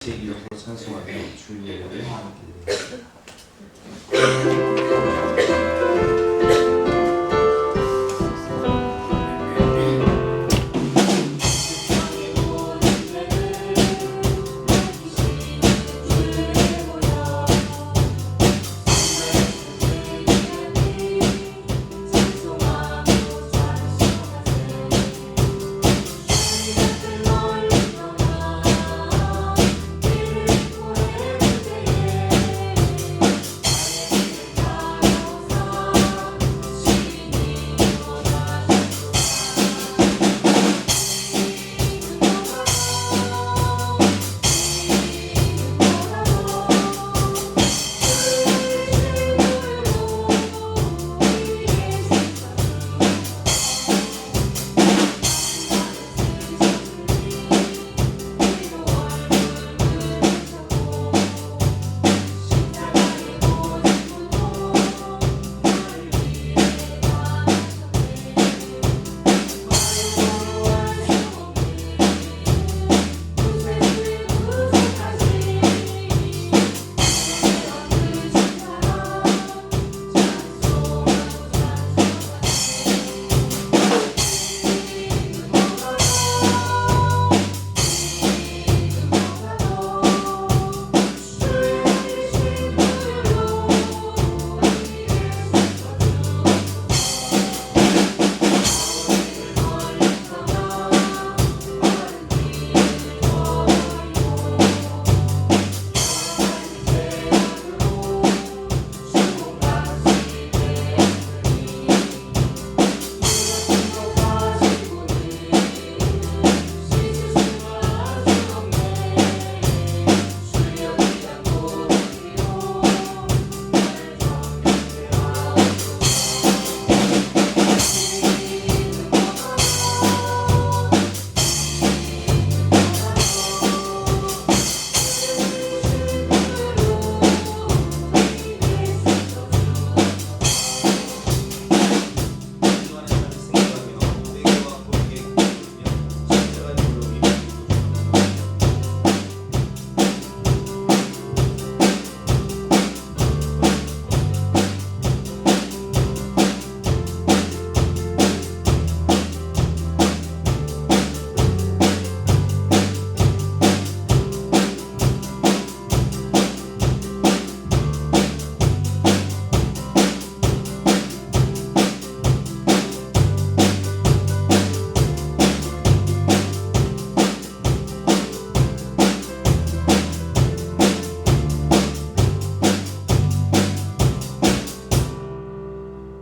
이어서 찬송하며 주의 예배를 함께 드립니다.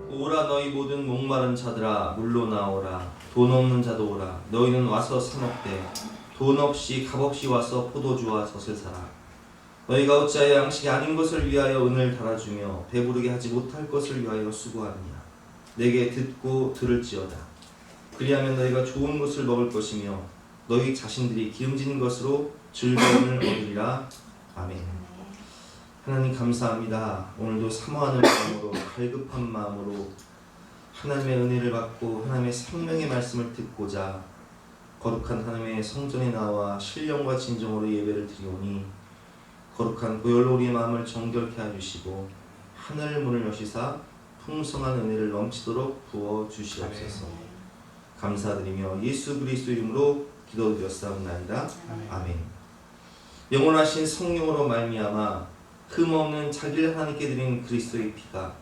오라 너희 모든 목마른 자들아 물로 나오라. 돈 없는 자도 오라. 너희는 와서 사 먹되 돈 없이 값없이 와서 포도주와 젖을 사라. 너희가 어찌하여 양식이 아닌 것을 위하여 은을 달아주며 배부르게 하지 못할 것을 위하여 수고하느냐. 내게 듣고 들을지어다. 그리하면 너희가 좋은 것을 먹을 것이며 너희 자신들이 기름진 것으로 즐거움을 얻으리라. 아멘. 하나님 감사합니다. 오늘도 사모하는 마음으로 갈급한 마음으로 하나님의 은혜를 받고 하나님의 생명의 말씀을 듣고자 거룩한 하나님의 성전에 나와 신령과 진정으로 예배를 드리오니 거룩한 보혈로 우리의 마음을 정결케 해주시고 하늘 문을 여시사 풍성한 은혜를 넘치도록 부어 주시옵소서. 감사드리며 예수 그리스도 이름으로 기도드렸사옵나이다. 아멘. 영원하신 성령으로 말미암아 흠없는 자기를 하나님께 드린 그리스도의 피가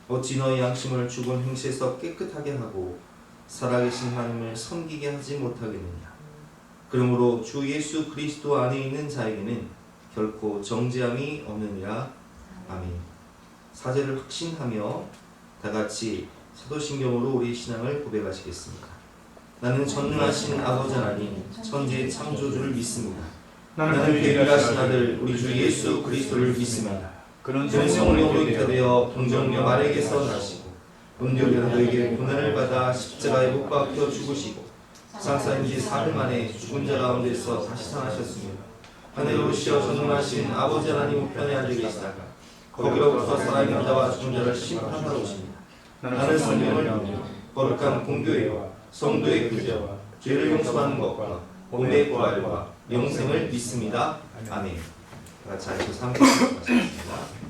어찌 너희 양심을 죽은 행실에서 깨끗하게 하고 살아계신 하나님을 섬기게 하지 못하겠느냐. 그러므로 주 예수 그리스도 안에 있는 자에게는 결코 정죄함이 없느니라. 아멘. 사죄를 확신하며 다같이 사도신경으로 우리 신앙을 고백하시겠습니다. 나는 전능하신 아버지 하나님 천지의 창조주를 믿습니다. 나는 그의 일하신 아들 우리 주 예수 그리스도를 믿습니다. 그는 성령으로 잉태되어 동정녀 마리아에게서 나시고 은교되어 너에게 고난을 받아 십자가에 못 박혀 죽으시고 장사인 지 사흘 만에 죽은 자 가운데서 다시 살아나셨으며 하늘로 오시어 전능하신 아버지 하나님 우편에 앉아 계시다가 거기로부터 살아있는 자와 죽은 자를 심판하러 오십니다. 나는 성령을 믿으며 거룩한 공교회와 성도의 교제와 죄를 용서하는 것과 몸의 부활과 영생을 믿습니다. 아멘. 다 같이 앉으셔서 함께 말씀하시겠습니다.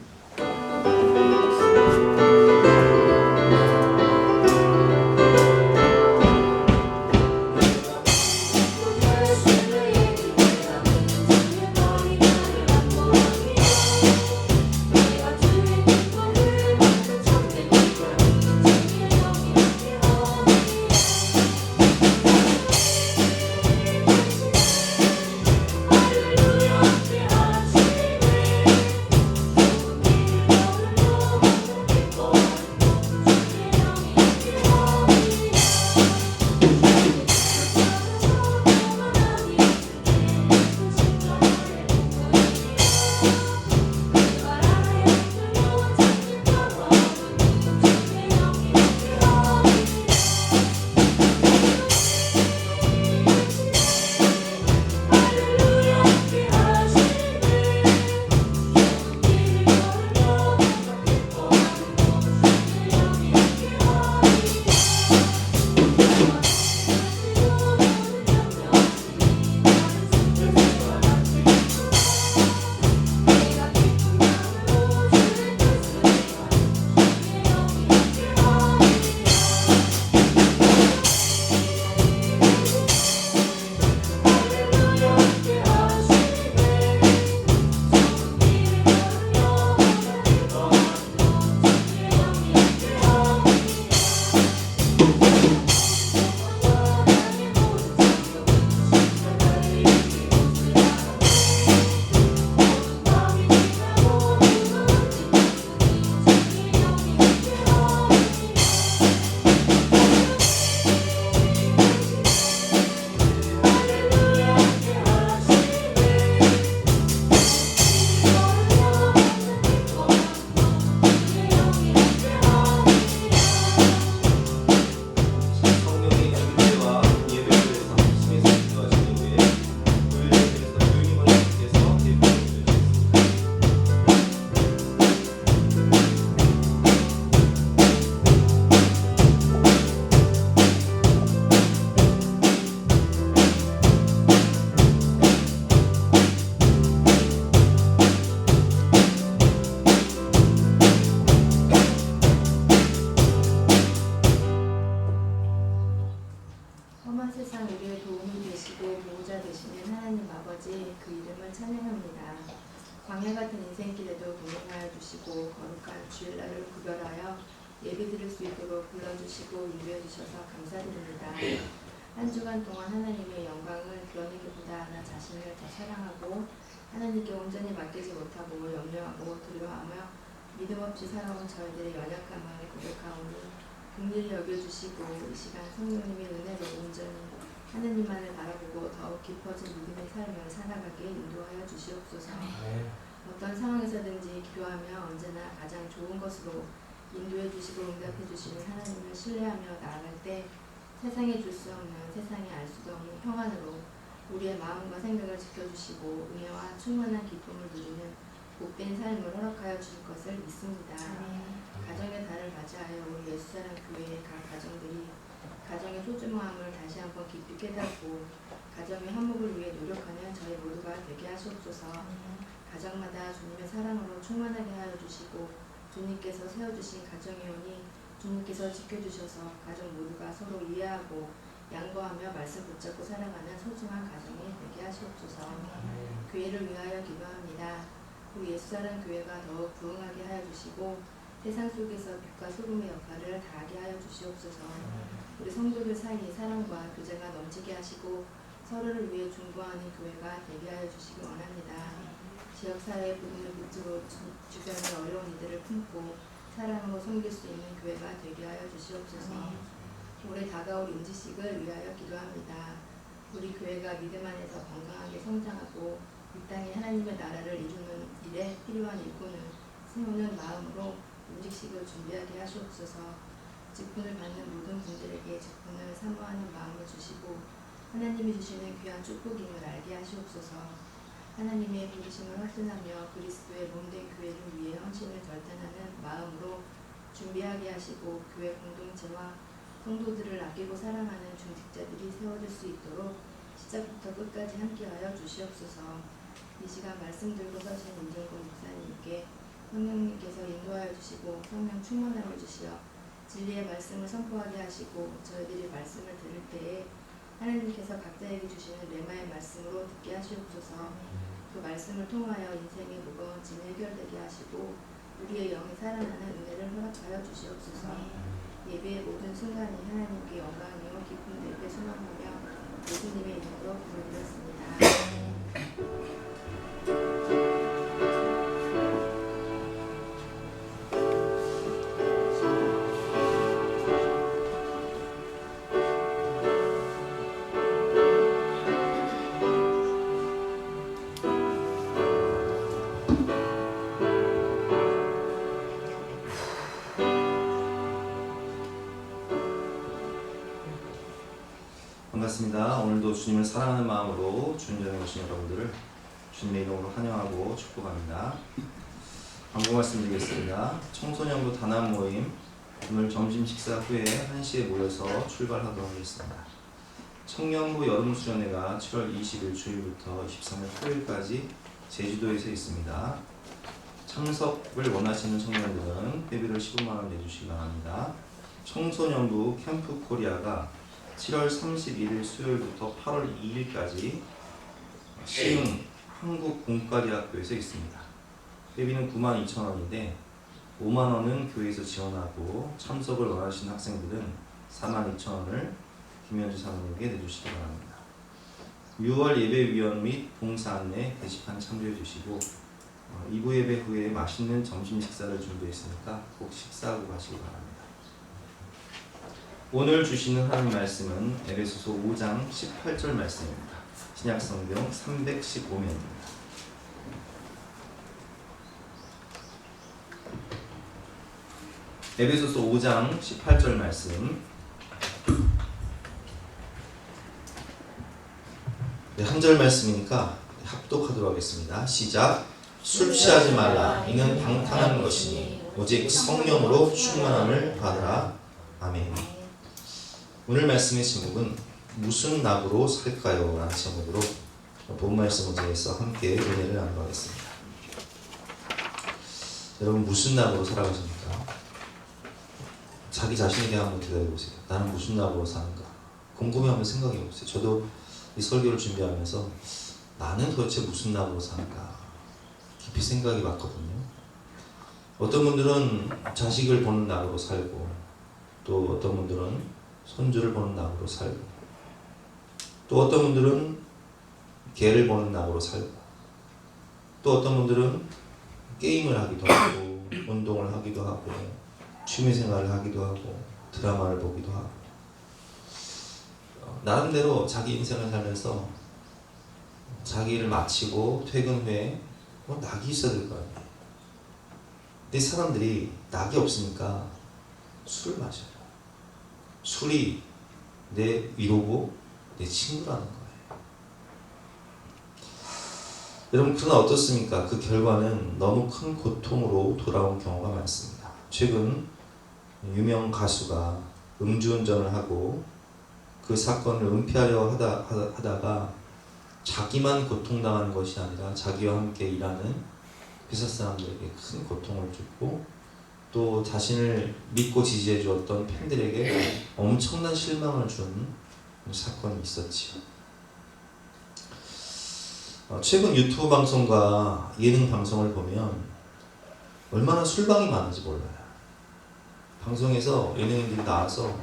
광야 같은 인생길에도 동행하여 주시고 거룩한 주일날을 구별하여 예배 드릴 수 있도록 불러주시고 인도해 주셔서 감사드립니다. 한 주간 동안 하나님의 영광을 드러내기보다 나 자신을 더 사랑하고 하나님께 온전히 맡기지 못하고 염려하고 두려워하며 믿음 없이 살아온 저희들의 연약함을 고백하오니 긍휼히 여겨주시고 이 시간 성령님의 은혜로 온전히 하느님만을 바라보고 더욱 깊어진 믿음의 삶을 살아가게 인도하여 주시옵소서. 어떤 상황에서든지 기도하며 언제나 가장 좋은 것으로 인도해 주시고 응답해 주시는 하나님을 신뢰하며 나아갈 때 세상에 줄 수 없는, 세상에 알 수도 없는 평안으로 우리의 마음과 생각을 지켜주시고 은혜와 충만한 기쁨을 누리는 복된 삶을 허락하여 주실 것을 믿습니다. 가정의 달을 맞이하여 우리 예수사랑 교회의 각 가정들이 가정의 소중함을 다시 한번 깊이 깨닫고 가정의 화목을 위해 노력하는 저희 모두가 되게 하시옵소서. 가정마다 주님의 사랑으로 충만하게 하여 주시고 주님께서 세워주신 가정이오니 주님께서 지켜주셔서 가정 모두가 서로 이해하고 양보하며 말씀 붙잡고 살아가는 소중한 가정이 되게 하시옵소서. 교회를 위하여 기도합니다. 우리 예수사랑 교회가 더욱 부흥하게 하여 주시고 세상 속에서 빛과 소금의 역할을 다하게 하여 주시옵소서. 우리 성도들 사이에 사랑과 교제가 넘치게 하시고 서로를 위해 중보하는 교회가 되게 하여 주시기 원합니다. 지역사회의 부흥을 밑으로 주변의 어려운 이들을 품고 사랑으로 섬길 수 있는 교회가 되게 하여 주시옵소서. 올해 다가올 임지식을 위하여 기도합니다. 우리 교회가 믿음 안에서 건강하게 성장하고 이 땅에 하나님의 나라를 이루는 일에 필요한 일꾼을 세우는 마음으로 임직식을 준비하게 하시옵소서. 직분을 받는 모든 분들에게 직분을 사모하는 마음을 주시고 하나님이 주시는 귀한 축복임을 알게 하시옵소서. 하나님의 부르심을 확신하며 그리스도의 몸된 교회를 위해 헌신을 결단하는 마음으로 준비하게 하시고 교회 공동체와 성도들을 아끼고 사랑하는 중직자들이 세워질 수 있도록 시작부터 끝까지 함께하여 주시옵소서. 이 시간 말씀 들고 서신 임종권 목사님께 성령님께서 인도하여 주시고 성령 충만함을 주시어 진리의 말씀을 선포하게 하시고 저희들이 말씀을 들을 때에 하나님께서 각자에게 주시는 레마의 말씀으로 듣게 하시옵소서. 그 말씀을 통하여 인생의 무거운 짐을 해결되게 하시고 우리의 영이 살아나는 은혜를 허락하여 주시옵소서. 예배의 모든 순간이 하나님께 영광이요 기쁨 예배 수명하며 예수님의 이름으로 부르짖었습니다. 반갑습니다. 오늘도 주님을 사랑하는 마음으로 주님 전에 오신 여러분들을 주님의 이름으로 환영하고 축복합니다. 광고 말씀드리겠습니다. 청소년부 단합 모임 오늘 점심 식사 후에 1시에 모여서 출발하도록 하겠습니다. 청년부 여름수련회가 7월 20일 주일부터 23일 토요일까지 제주도에서 있습니다. 참석을 원하시는 청년들은 회비를 15만원 내주시기 바랍니다. 청소년부 캠프 코리아가 7월 31일 수요일부터 8월 2일까지 시흥 한국공과대학교에서 있습니다. 회비는 92,000원인데 5만원은 교회에서 지원하고 참석을 원하시는 학생들은 42,000원을 김현주 사모님께 내주시기 바랍니다. 6월 예배위원 및 봉사 안내 게시판 참조해 주시고 2부 예배 후에 맛있는 점심 식사를 준비했으니까 꼭 식사하고 가시기 바랍니다. 오늘 주시는 하나님 말씀은 에베소서 5장 18절 말씀입니다. 신약성경 315면입니다. 에베소서 5장 18절 말씀. 네, 한 절 말씀이니까 합독하도록 하겠습니다. 시작. 술 취하지 말라. 이는 방탕한 것이니 오직 성령으로 충만함을 받으라. 아멘. 오늘 말씀의 제목은 무슨 낙으로 살까요? 라는 제목으로 본 말씀 의제에서 함께 은혜를 나누겠습니다. 여러분 무슨 낙으로 살아가십니까? 자기 자신에게 한번 대답해보세요. 나는 무슨 낙으로 사는가? 곰곰이 한번 생각해보세요. 저도 이 설교를 준비하면서 나는 도대체 무슨 낙으로 사는가? 깊이 생각해 봤거든요. 어떤 분들은 자식을 보는 낙으로 살고 또 어떤 분들은 손주를 보는 낙으로 살고 또 어떤 분들은 개를 보는 낙으로 살고 또 어떤 분들은 게임을 하기도 하고 운동을 하기도 하고 취미생활을 하기도 하고 드라마를 보기도 하고 나름대로 자기 인생을 살면서 자기 일을 마치고 퇴근 후에 낙이 있어야 될 거 아니에요. 근데 사람들이 낙이 없으니까 술을 마셔요. 술이 내 위로고 내 친구라는 거예요. 여러분 그러나 어떻습니까? 그 결과는 너무 큰 고통으로 돌아온 경우가 많습니다. 최근 유명 가수가 음주운전을 하고 그 사건을 은폐하려 하다가 자기만 고통당하는 것이 아니라 자기와 함께 일하는 회사 사람들에게 큰 고통을 줬고 또 자신을 믿고 지지해 주었던 팬들에게 엄청난 실망을 준 사건이 있었지요. 최근 유튜브 방송과 예능 방송을 보면 얼마나 술방이 많은지 몰라요. 방송에서 예능인들이 나와서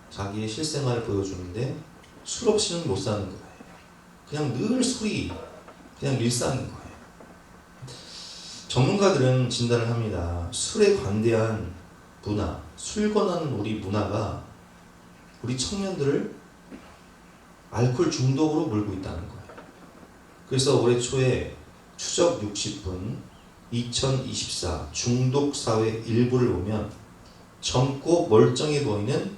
자기의 실생활을 보여주는데 술 없이는 못 사는 거예요. 그냥 늘 술이 그냥 일상인 거예요. 전문가들은 진단을 합니다. 술에 관대한 문화, 술 권하는 우리 문화가 우리 청년들을 알코올 중독으로 몰고 있다는 거예요. 그래서 올해 초에 추적 60분 2024 중독사회 일부를 보면 젊고 멀쩡해 보이는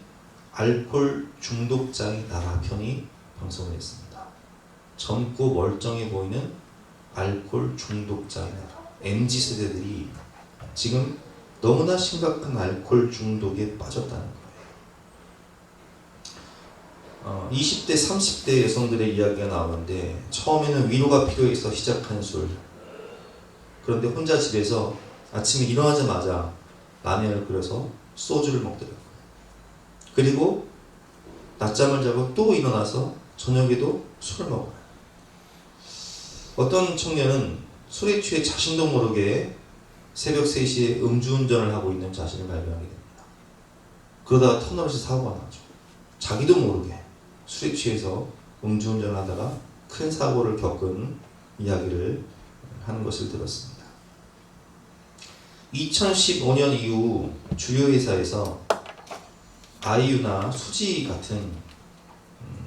알코올 중독자의 나라 편이 방송을 했습니다. 젊고 멀쩡해 보이는 알코올 중독자의 나라. MZ세대들이 지금 너무나 심각한 알코올 중독에 빠졌다는 거예요. 20대, 30대 여성들의 이야기가 나오는데 처음에는 위로가 필요해서 시작한 술. 그런데 혼자 집에서 아침에 일어나자마자 라면을 끓여서 소주를 먹더라고요. 그리고 낮잠을 자고 또 일어나서 저녁에도 술을 먹어요. 어떤 청년은 술에 취해 자신도 모르게 새벽 3시에 음주운전을 하고 있는 자신을 발견하게 됩니다. 그러다가 터널에서 사고가 나죠. 자기도 모르게 술에 취해서 음주운전을 하다가 큰 사고를 겪은 이야기를 하는 것을 들었습니다. 2015년 이후 주요 회사에서 아이유나 수지 같은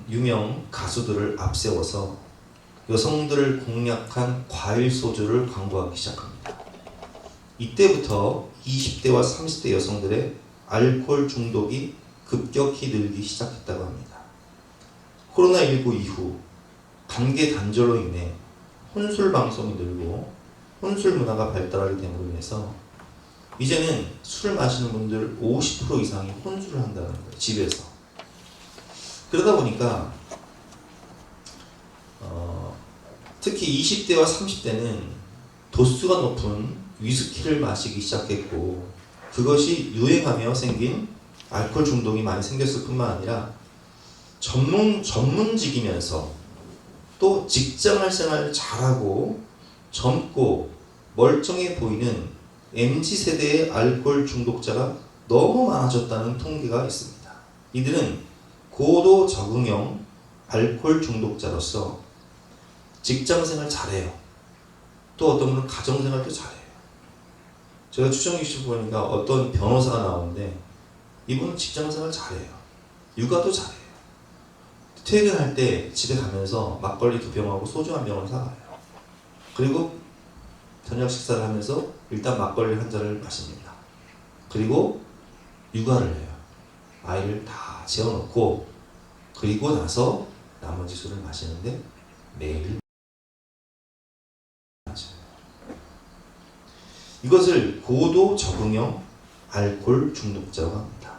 유명 가수들을 앞세워서 여성들을 공략한 과일 소주를 광고하기 시작합니다. 이때부터 20대와 30대 여성들의 알코올 중독이 급격히 늘기 시작했다고 합니다. 코로나19 이후 관계 단절로 인해 혼술 방송이 늘고 혼술 문화가 발달하게 됨으로 인해서 이제는 술 마시는 분들 50% 이상이 혼술을 한다는 거예요. 집에서. 그러다 보니까 특히 20대와 30대는 도수가 높은 위스키를 마시기 시작했고 그것이 유행하며 생긴 알코올 중독이 많이 생겼을 뿐만 아니라 전문직이면서 또 직장을 생활 잘하고 젊고 멀쩡해 보이는 MZ세대의 알코올 중독자가 너무 많아졌다는 통계가 있습니다. 이들은 고도 적응형 알코올 중독자로서 직장생활 잘해요. 또 어떤 분은 가정생활도 잘해요. 제가 추정 기시 보니까 어떤 변호사가 나오는데 이분은 직장생활 잘해요. 육아도 잘해요. 퇴근할 때 집에 가면서 막걸리 2병하고 소주 1병을 사가요. 그리고 저녁 식사를 하면서 일단 막걸리 한 잔을 마십니다. 그리고 육아를 해요. 아이를 다 재워놓고 그리고 나서 나머지 술을 마시는데 매일 마셔요. 이것을 고도 적응형 알코올 중독자라고 합니다.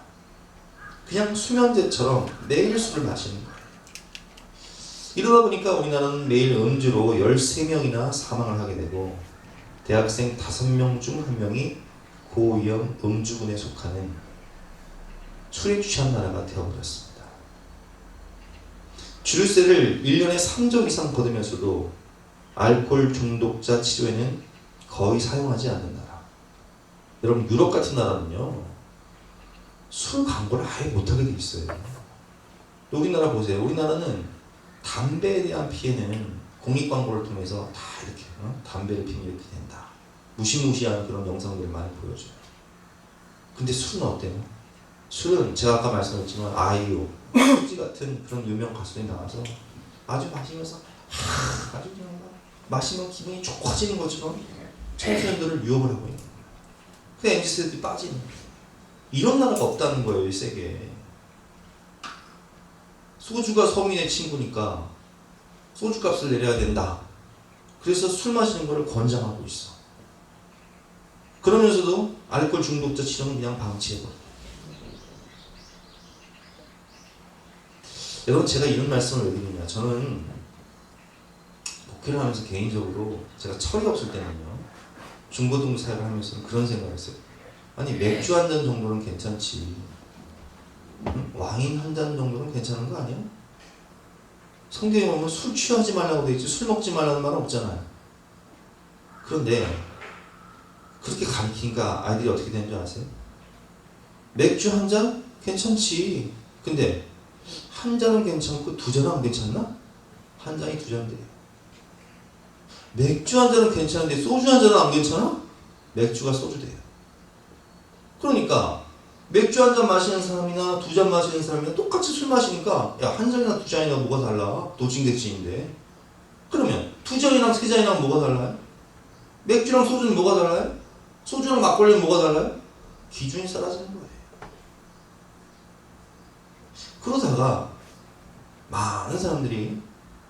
그냥 수면제처럼 매일 술을 마시는 거예요. 이러다 보니까 우리나라는 매일 음주로 13명이나 사망을 하게 되고 대학생 5명 중 1명이 고위험 음주군에 속하는 술에 취한 나라가 되어버렸습니다. 주류세를 1년에 3조 이상 거두면서도 알코올 중독자 치료에는 거의 사용하지 않는 나라. 여러분 유럽 같은 나라는요 술 광고를 아예 못하게 돼 있어요. 우리나라 보세요. 우리나라는 담배에 대한 피해는 공익광고를 통해서 다 이렇게 담배를 피면 이렇게 된다. 무시무시한 그런 영상들을 많이 보여줘요. 근데 술은 어때요? 술은 제가 아까 말씀드렸지만 아이유, 수지 같은 그런 유명 가수들이 나와서 아주 마시면서 아주 그냥 마시면 기분이 좋아지는 것처럼 청소년들을 유혹을 하고 있는 거예요. 그 MZ세대들이 빠지는 거예요. 이런 나라가 없다는 거예요. 이 세계에. 소주가 서민의 친구니까 소주값을 내려야 된다. 그래서 술 마시는 것을 권장하고 있어. 그러면서도 알코올 중독자 치료는 그냥 방치해버려. 여러분 제가 이런 말씀을 왜 드리냐. 저는 목회를 하면서 개인적으로 제가 철이 없을 때는요. 중고등부 사역을 하면서 그런 생각을 했어요. 아니 맥주 한 잔 정도는 괜찮지. 와인 한 잔 정도는 괜찮은 거 아니야? 성경에 보면 술 취하지 말라고 돼 있지 술 먹지 말라는 말은 없잖아요. 그런데 그렇게 가르치니까 아이들이 어떻게 되는 줄 아세요? 맥주 한 잔? 괜찮지. 근데 한 잔은 괜찮고 2잔은 안 괜찮나? 한 잔이 2잔 돼요. 맥주 한 잔은 괜찮은데 소주 한 잔은 안 괜찮아? 맥주가 소주 돼요. 그러니까 맥주 한 잔 마시는 사람이나 2잔 마시는 사람이나 똑같이 술 마시니까 야 한 잔이나 2잔이나 뭐가 달라? 도찐개찐인데. 그러면 2잔이랑 3잔이랑 뭐가 달라요? 맥주랑 소주는 뭐가 달라요? 소주랑 막걸리는 뭐가 달라요? 기준이 사라지는 거예요. 그러다가 많은 사람들이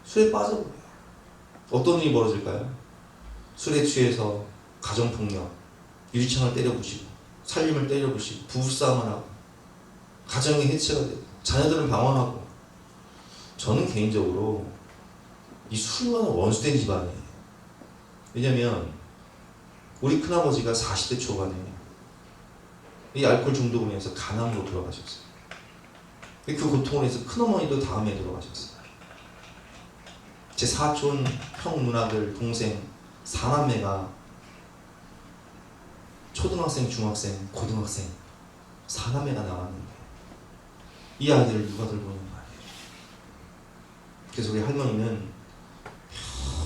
술에 빠져버려요. 어떤 일이 벌어질까요? 술에 취해서 가정폭력, 유리창을 때려부시고 살림을 때려부시고 부부싸움을 하고 가정이 해체가 되고 자녀들은 방황하고 저는 개인적으로 이 술과는 원수된 집안이에요. 왜냐면 우리 큰아버지가 40대 초반에 이 알코올 중독으로 인해서 간암으로 돌아가셨어요. 그 고통을 해서 큰어머니도 다음에 돌아가셨어요. 제 사촌, 형, 누나들, 동생 4남매가 초등학생, 중학생, 고등학생 4남매가 나왔는데 이 아이들을 누가 돌보는 거예요. 그래서 우리 할머니는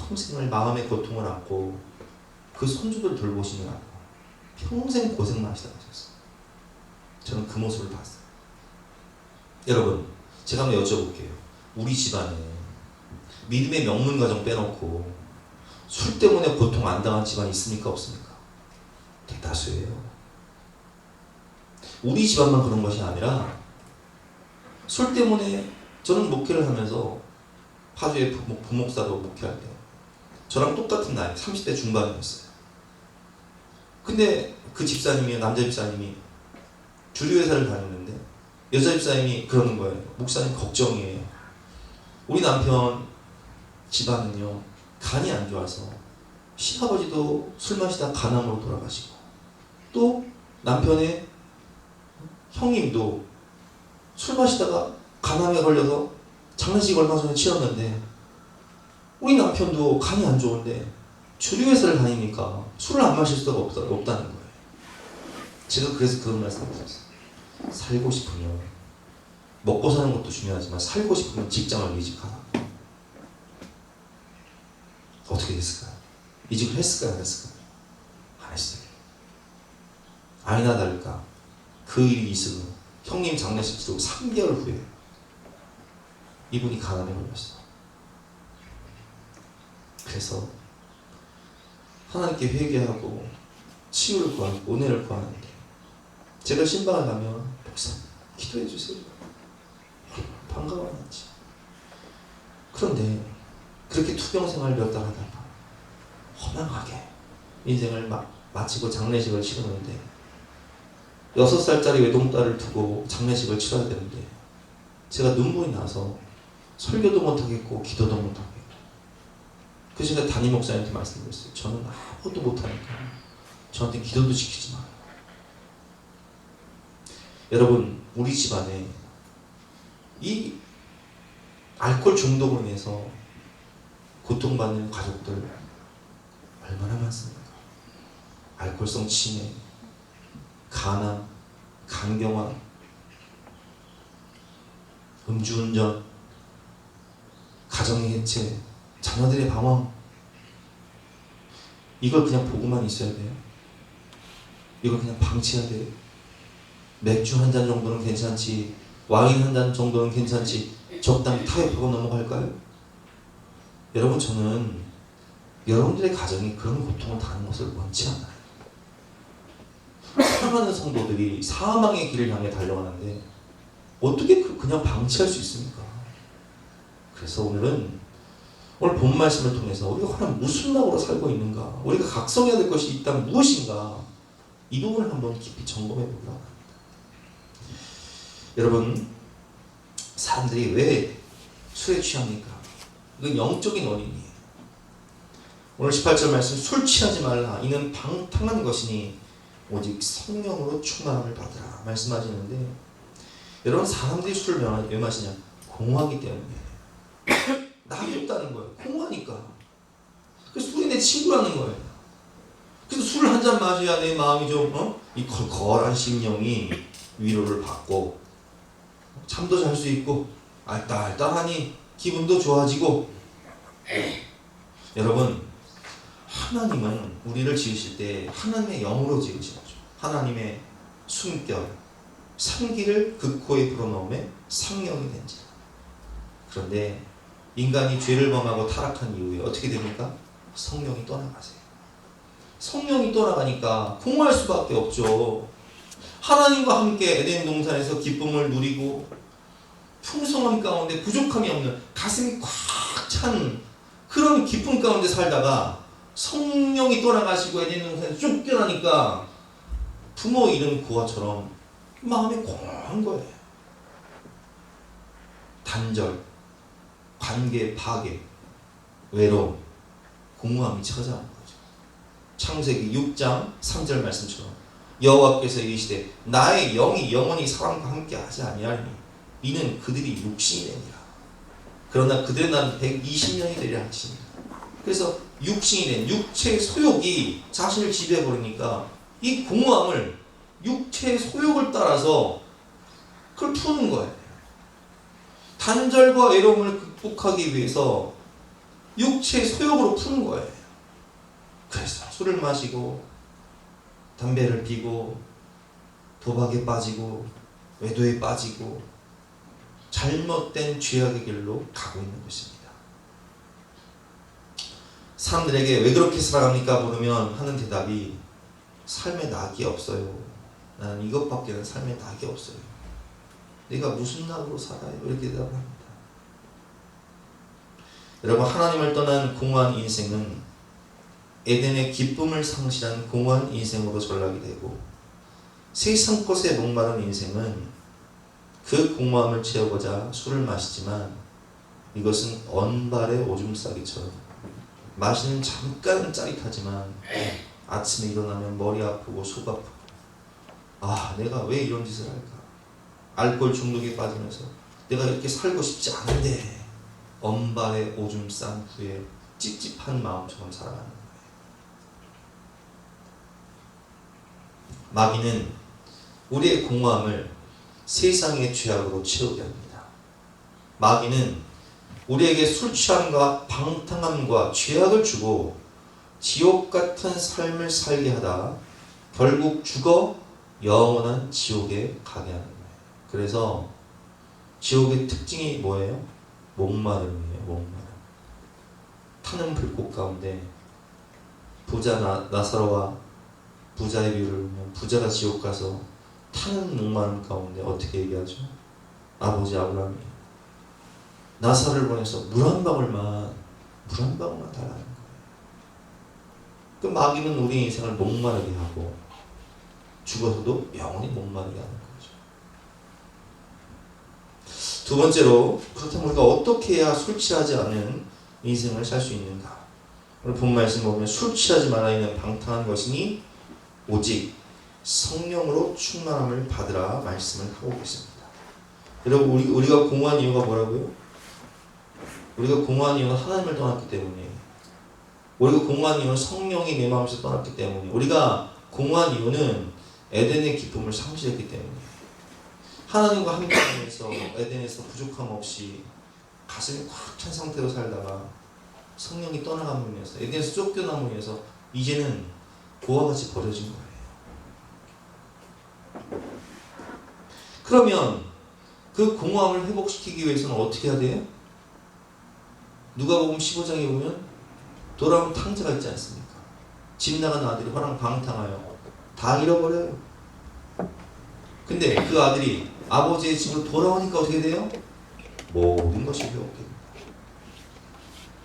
평생을 마음의 고통을 안고 그 손주들 돌보시느라고 평생 고생만 하시다 가셨어요. 저는 그 모습을 봤어요. 여러분, 제가 한번 여쭤볼게요. 우리 집안에 믿음의 명문 가정 빼놓고 술 때문에 고통 안 당한 집안이 있습니까? 없습니까? 대다수예요. 우리 집안만 그런 것이 아니라 술 때문에 저는 목회를 하면서 파주의 부목사로 목회할 때 저랑 똑같은 나이 30대 중반이었어요. 근데 그 집사님이 남자 집사님이 주류회사를 다녔는데 여자 집사님이 그러는 거예요. 목사님 걱정이에요. 우리 남편 집안은요 간이 안 좋아서 시아버지도 술 마시다 간암으로 돌아가시고 또 남편의 형님도 술 마시다가 간암에 걸려서 장례식 얼마 전에 치렀는데 우리 남편도 간이 안 좋은데 주류회사를 다니니까 술을 안 마실 수가 없다는 거예요. 제가 그래서 그런 말씀을 드렸어요. 살고 싶으면 먹고 사는 것도 중요하지만 살고 싶으면 직장을 이직하라. 어떻게 됐을까요? 이직을 했을까요? 안 했을까요? 안 했어요. 아니나 다를까 그 일이 있은 형님 장례식 치르고 3개월 후에 이분이 간암에 걸렸어. 그래서 하나님께 회개하고 치유를 구하고 은혜를 구하는데 제가 신방을 가면 목사 기도해 주세요. 반가워하지. 그런데 그렇게 투병생활 몇 달 하다가 허망하게 인생을 마치고 장례식을 치르는데 6살짜리 외동딸을 두고 장례식을 치러야 되는데 제가 눈물이 나서 설교도 못하겠고 기도도 못하겠고 그 시간에 담임 목사님한테 말씀드렸어요. 저는 아무것도 못하니까 저한테 기도도 시키지 마요. 여러분, 우리 집안에 이 알코올 중독으로 인해서 고통받는 가족들 얼마나 많습니까? 알코올성 치매, 간암, 간경화, 음주운전, 가정의 해체, 자녀들의 방황. 이걸 그냥 보고만 있어야 돼요? 이걸 그냥 방치해야 돼요? 맥주 한 잔 정도는 괜찮지, 와인 한 잔 정도는 괜찮지, 적당히 타협하고 넘어갈까요? 여러분, 저는 여러분들의 가정이 그런 고통을 당하는 것을 원치 않아요. 사랑하는 성도들이 사망의 길을 향해 달려가는데 어떻게 그냥 방치할 수 있습니까? 그래서 오늘 본 말씀을 통해서 우리가 과연 무슨 낙으로 살고 있는가, 우리가 각성해야 될 것이 있다면 무엇인가, 이 부분을 한번 깊이 점검해 보려고 합니다. 여러분, 사람들이 왜 술에 취합니까? 이건 영적인 원인이에요. 오늘 18절 말씀, 술 취하지 말라. 이는 방탕한 것이니 오직 성령으로 충만함을 받으라 말씀하시는데, 여러분, 사람들이 술을 왜 마시냐? 공허하기 때문에. 낙이 없다는 거예요. 공허하니까. 그래서 술이 내 친구라는 거예요. 그래서 술을 한 잔 마셔야 내 마음이 좀 이 걸걸한 심령이 위로를 받고 잠도 잘 수 있고 알딸딸하니 기분도 좋아지고. 여러분, 하나님은 우리를 지으실 때 하나님의 영으로 지으신 거죠. 하나님의 숨결, 상기를 그 코에 불어넣음에 상령이 된지라. 그런데 인간이 죄를 범하고 타락한 이후에 어떻게 됩니까? 성령이 떠나가세요. 성령이 떠나가니까 공허할 수밖에 없죠. 하나님과 함께 에덴 동산에서 기쁨을 누리고 풍성함 가운데 부족함이 없는 가슴이 꽉 찬 그런 기쁨 가운데 살다가 성령이 떠나가시고 에덴 동산에서 쫓겨나니까 부모 잃은 고아처럼 마음이 공허한 거예요. 단절, 관계 파괴, 외로움, 공허함이 찾아오는 거죠. 창세기 6장 3절 말씀처럼 여호와께서 이르시되 나의 영이 영원히 사람과 함께 하지 아니하리니 이는 그들이 육신이 되니라. 그러나 그들의 난 120년이 되리라 하시니라. 그래서 육신이 된 육체의 소욕이 자신을 지배해버리니까 이 공허함을 육체의 소욕을 따라서 그걸 푸는 거예요. 단절과 외로움을 극복하기 위해서 육체의 소욕으로 푸는 거예요. 그래서 술을 마시고 담배를 피고 도박에 빠지고 외도에 빠지고 잘못된 죄악의 길로 가고 있는 것입니다. 사람들에게 왜 그렇게 살아갑니까? 물으면 하는 대답이 삶에 낙이 없어요. 나는 이것밖에는 삶에 낙이 없어요. 내가 무슨 낙으로 살아요? 이렇게 대답을 합니다. 여러분, 하나님을 떠난 공허한 인생은 에덴의 기쁨을 상실한 공허한 인생으로 전락이 되고, 세상 것에 목마른 인생은 그 공허함을 채우고자 술을 마시지만 이것은 언발의 오줌 싸기처럼 마시는 잠깐은 짜릿하지만 아침에 일어나면 머리 아프고 속 아프고, 아, 내가 왜 이런 짓을 할까? 알코올 중독에 빠지면서 내가 이렇게 살고 싶지 않은데 언발에 오줌 싼 후에 찝찝한 마음처럼 살아가는 거예요. 마귀는 우리의 공허함을 세상의 죄악으로 채우게 합니다. 마귀는 우리에게 술 취함과 방탕함과 죄악을 주고 지옥 같은 삶을 살게 하다 결국 죽어 영원한 지옥에 가게 하는 거예요. 그래서 지옥의 특징이 뭐예요? 목마름이에요. 목마름. 타는 불꽃 가운데 부자 나사로와 부자의 비유를 보면 부자가 지옥 가서 타는 목마름 가운데 어떻게 얘기하죠? 아버지 아브라함이 나사로를 보내서 물 한 방울만 달라는 거예요. 그 마귀는 우리 인생을 목마르게 하고 죽어서도 영원히 목마르게 하는 거죠. 두 번째로, 그렇다면 우리가 어떻게 해야 술 취하지 않은 인생을 살 수 있는가? 오늘 본 말씀 보면 술 취하지 말아야 하는 방탕한 것이니 오직 성령으로 충만함을 받으라 말씀을 하고 계십니다. 여러분, 우리가 공허한 이유가 뭐라고요? 우리가 공허한 이유는 하나님을 떠났기 때문이에요. 우리가 공허한 이유는 성령이 내 마음에서 떠났기 때문이에요. 우리가 공허한 이유는 에덴의 기쁨을 상실했기 때문이에요. 하나님과 함께하면서 에덴에서 부족함 없이 가슴이 꽉 찬 상태로 살다가 성령이 떠나감으로 인해서 에덴에서 쫓겨남으로 인해서 이제는 고와 같이 버려진 거예요. 그러면 그 공허함을 회복시키기 위해서는 어떻게 해야 돼요? 누가복음 15장에 보면 돌아온 탕자가 있지 않습니까? 집 나간 아들이 호랑방탕하여 다 잃어버려요. 근데 그 아들이 아버지의 집으로 돌아오니까 어떻게 돼요? 모든 것이 회복됩니다.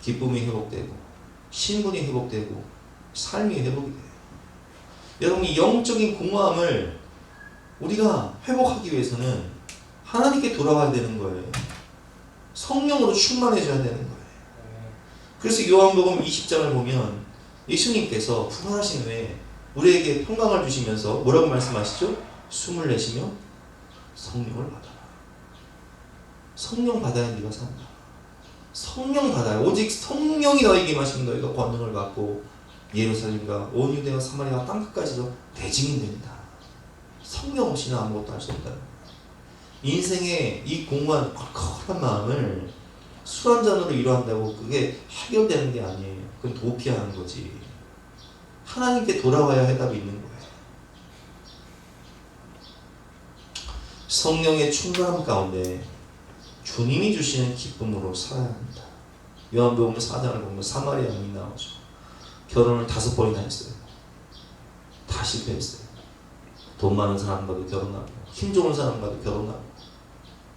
기쁨이 회복되고 신분이 회복되고 삶이 회복이 돼요. 여러분, 이 영적인 공허함을 우리가 회복하기 위해서는 하나님께 돌아와야 되는 거예요. 성령으로 충만해져야 되는 거예요. 그래서 요한복음 20장을 보면 예수님께서 부활하신 후에 우리에게 평강을 주시면서 뭐라고 말씀하시죠? 숨을 내쉬며 성령을 받아라. 성령 받아야 네가 산다. 성령 받아야, 오직 성령이 너에게 임하시면 너희가 권능을 받고 예루살렘과 온 유대와 사마리아 땅끝까지도 내 증인됩니다. 성령 없이는 아무것도 할 수 없다. 인생의 이 공허한 컬컬한 마음을 술 한 잔으로 위로한다고 그게 해결되는 게 아니에요. 그건 도피하는 거지. 하나님께 돌아와야 해답이 있는 거예요. 성령의 충만함 가운데 주님이 주시는 기쁨으로 살아야 합니다. 요한복음 4장을 보면 사마리아 여인이 나오죠. 결혼을 5번이나 했어요. 다 실패했어요. 돈 많은 사람과도 결혼하고 힘 좋은 사람과도 결혼하고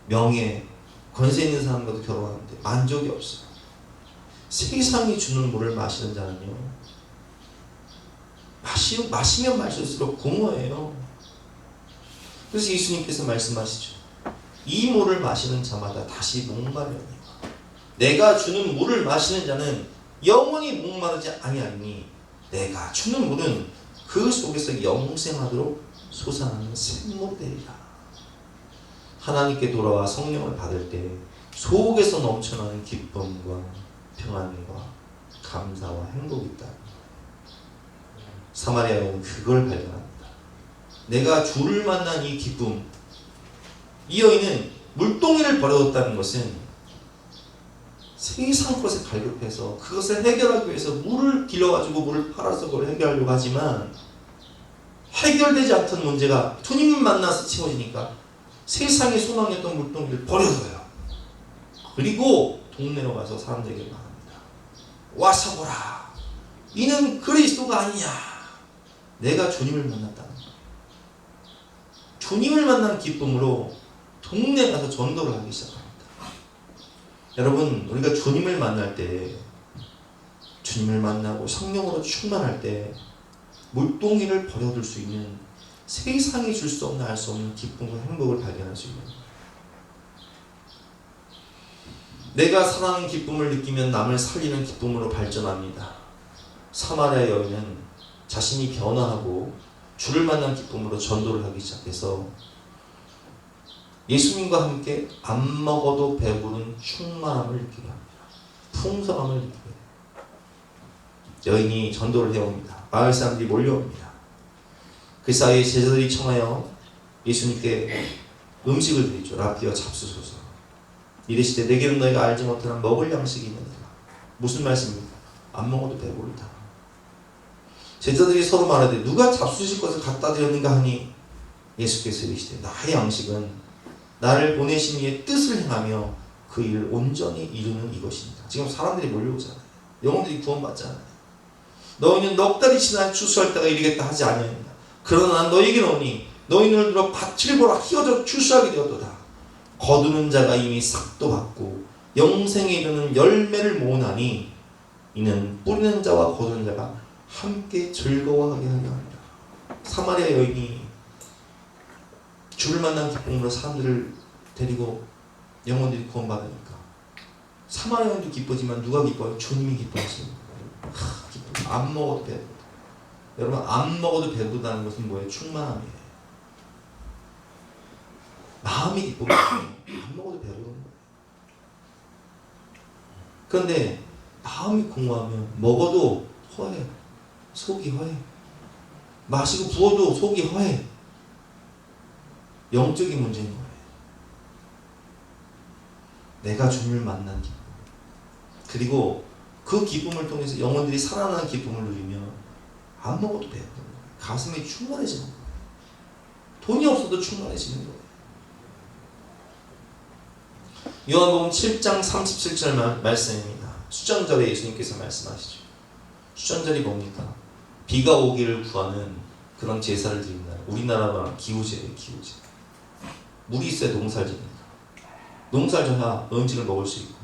명예, 권세 있는 사람과도 결혼하는데 만족이 없어요. 세상이 주는 물을 마시는 자는요, 마시면 마실수록 공허해요. 그래서 예수님께서 말씀하시죠. 이 물을 마시는 자마다 다시 목마르니와 내가 주는 물을 마시는 자는 영원히 목마르지 아니하니 내가 주는 물은 그 속에서 영생하도록 솟아나는 샘물이 되리라. 하나님께 돌아와 성령을 받을 때 속에서 넘쳐나는 기쁨과 평안과 감사와 행복이 있다. 사마리아 여인은 그걸 발견합니다. 내가 주를 만난 이 기쁨, 이 여인은 물동이를 버려뒀다는 것은 세상 것에 갈급해서 그것을 해결하기 위해서 물을 길러가지고 물을 팔아서 그걸 해결하려고 하지만 해결되지 않던 문제가 주님을 만나서 채워지니까 세상의 소망이었던 물동이를 버려둬요. 그리고 동네로 가서 사람들에게 말합니다. 와서 보라. 이는 그리스도가 아니냐. 내가 주님을 만났다는 거예요. 주님을 만난 기쁨으로 동네 가서 전도를 하기 시작합니다. 여러분, 우리가 주님을 만날 때, 주님을 만나고 성령으로 충만할 때 물동이를 버려둘 수 있는, 세상이 줄 수 없는 알 수 없는 기쁨과 행복을 발견할 수 있는, 내가 사랑하는 기쁨을 느끼면 남을 살리는 기쁨으로 발전합니다. 사마리아 여인은 자신이 변화하고 주를 만난 기쁨으로 전도를 하기 시작해서 예수님과 함께 안 먹어도 배부른 충만함을 느끼게 합니다. 풍성함을 느끼게 합니다. 여인이 전도를 해옵니다. 마을 사람들이 몰려옵니다. 그 사이에 제자들이 청하여 예수님께 음식을 드리죠. 라피어 잡수소서. 이르시되 내게는 너희가 알지 못하는 먹을 양식이 있느니라. 무슨 말씀입니까? 안 먹어도 배부르다. 제자들이 서로 말하되 누가 잡수실 것을 갖다 드렸는가 하니 예수께서 이르시되 나의 양식은 나를 보내신 이의 뜻을 행하며 그 일을 온전히 이루는 이것입니다. 지금 사람들이 몰려오잖아요. 영혼들이 구원받잖아요. 너희는 넉 달이 지나 추수할 때가 이르겠다 하지 아니하느냐. 그러나 너희에게 오니 너희 눈을 들어 밭을 보라 휘어져 추수하게 되었도다. 거두는 자가 이미 삭도 받고 영생에 이르는 열매를 모으나니 이는 뿌리는 자와 거두는 자가 함께 즐거워하게 하려 합니다. 사마리아 여인이 주를 만난 기쁨으로 사람들을 데리고 영혼들이 구원받으니까 사마리아 여인도 기쁘지만 누가 기뻐요? 주님이 기뻐하시는 거예요. 기뻐. 안 먹어도 배부르다. 여러분, 안 먹어도 배부르다는 것은 뭐예요? 충만함이에요. 마음이 기쁘면 안 먹어도 배부른 거예요. 그런데 마음이 공허하면 먹어도 허해. 속이 허해. 마시고 부어도 속이 허해. 영적인 문제인 거예요. 내가 주님을 만난 기쁨, 그리고 그 기쁨을 통해서 영혼들이 살아나는 기쁨을 누리면 안 먹어도 배부른 거예요. 가슴이 충만해지는 거예요. 돈이 없어도 충만해지는 거예요. 요한복음 7장 37절 말씀입니다. 수전절에 예수님께서 말씀하시죠. 수전절이 뭡니까? 비가 오기를 구하는 그런 제사를 드리는 날. 우리나라가 기후제예요. 기후제. 물이 있어야 농사를 짓는다. 농사를 져야 음식을 먹을 수 있고,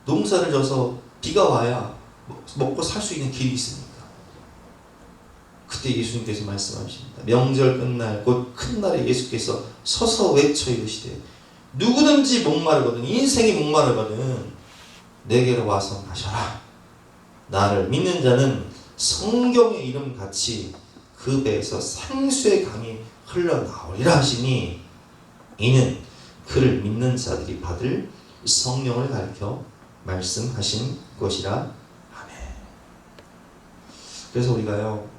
농사를 져서 비가 와야 먹고 살 수 있는 길이 있습니다. 그때 예수님께서 말씀하십니다. 명절 끝날 곧 큰 날에 예수께서 서서 외쳐 이르시되 누구든지 목마르거든, 인생이 목마르거든 내게로 와서 마셔라. 나를 믿는 자는 성경의 이름 같이 그 배에서 생수의 강이 흘러나오리라 하시니 이는 그를 믿는 자들이 받을 성령을 가르쳐 말씀하신 것이라. 아멘. 그래서 우리가요,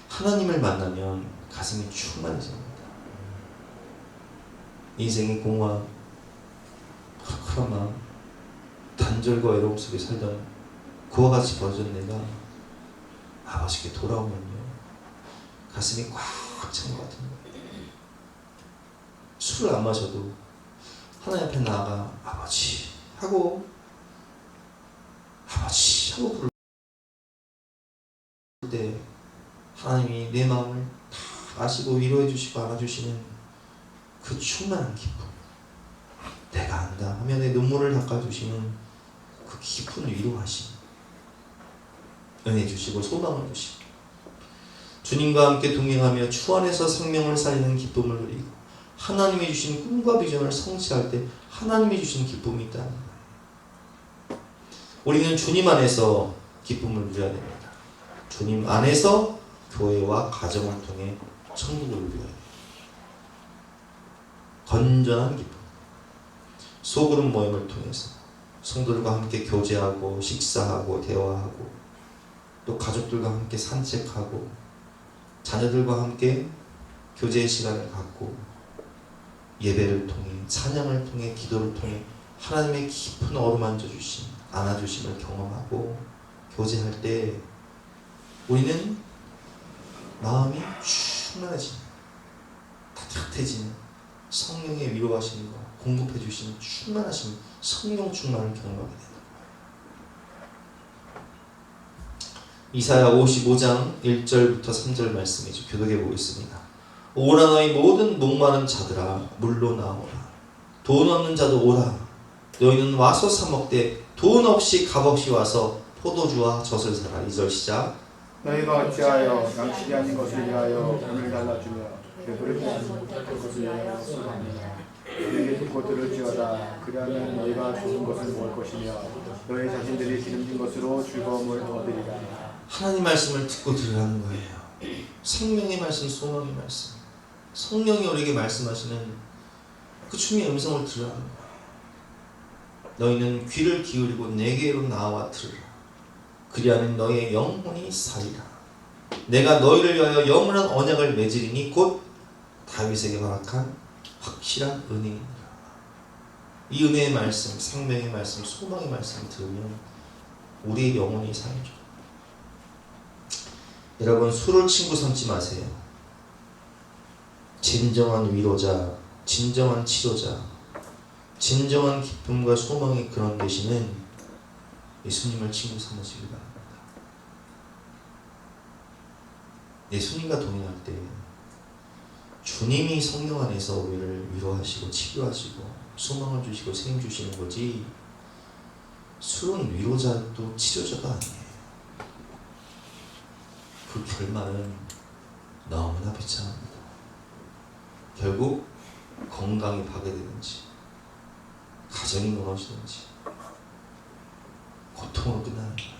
하나님을 만나면 가슴이 충만해집니다. 인생이 공허한 푸석한 마음, 단절과 외로움 속에 살던 그와 같이 버려진 내가 아버지께 돌아오면요, 가슴이 꽉 찬 것 같은 거예요. 술을 안 마셔도 하나님 앞에 나아가 아버지 하고 부를 때 하나님이 내 마음을 다 아시고 위로해 주시고 안아주시는 그 충만한 기쁨, 내가 안다 하며 내 눈물을 닦아주시는 그 깊은 위로하심, 은혜 주시고 소망을 주시고 주님과 함께 동행하며 주 안에서 생명을 살리는 기쁨을 누리고 하나님이 주신 꿈과 비전을 성취할 때 하나님이 주신 기쁨이 있다는 거예요. 우리는 주님 안에서 기쁨을 누려야 됩니다. 주님 안에서 교회와 가정을 통해 천국을 누려야 돼요. 건전한 기쁨. 소그룹 모임을 통해서 성도들과 함께 교제하고 식사하고 대화하고 또 가족들과 함께 산책하고 자녀들과 함께 교제의 시간을 갖고 예배를 통해 찬양을 통해 기도를 통해 하나님의 깊은 어루만져 주심 안아주심을 경험하고 교제할 때 우리는 마음이 충만해지는 따뜻해지는 성령의 위로하심과 공급해 주시는 충만하신 성령 충만을 경험하게 된다. 이사야 55장 1절부터 3절 말씀이죠. 교독해 보겠습니다. 오라 너희 모든 목마른 자들아 물로 나오라. 돈 없는 자도 오라. 너희는 와서 사 먹되 돈 없이 값없이 와서 포도주와 젖을 사라. 2절 시작. 너희가 어찌하여 양식이 아닌 것을 위하여 돈을 달라주며 배부르지 못할 것을 위하여 수고하느냐. 너희에게 듣고 들을지어다. 그리하면 너희가 좋은 것을 먹을 것이며 너희 자신들이 기름진 것으로 즐거움을 얻으리라. 하나님 말씀을 듣고 들으라는 거예요. 생명의 말씀, 소망의 말씀. 성령이 우리에게 말씀하시는 그 주님의 음성을 들으라는 거예요. 너희는 귀를 기울이고 내게로 나와 들으라. 그리하면 너희의 영혼이 살리라. 내가 너희를 위하여 영원한 언약을 맺으리니 곧 다윗에게 허락한 확실한 은혜이니라. 이 은혜의 말씀, 생명의 말씀, 소망의 말씀을 들으면 우리의 영혼이 살죠. 여러분, 술을 친구 삼지 마세요. 진정한 위로자, 진정한 치료자, 진정한 기쁨과 소망의 근원 되시는 예수님을 친구 삼으시기 바랍니다. 예수님과 동행할 때 주님이 성령 안에서 우리를 위로하시고 치료하시고 소망을 주시고 생명 주시는 거지, 술은 위로자도 치료자가 아니에요. 그 결말은 너무나 비참합니다. 결국 건강이 파괴되든지 가정이 무너지든지 고통으로 끝나는 거예요.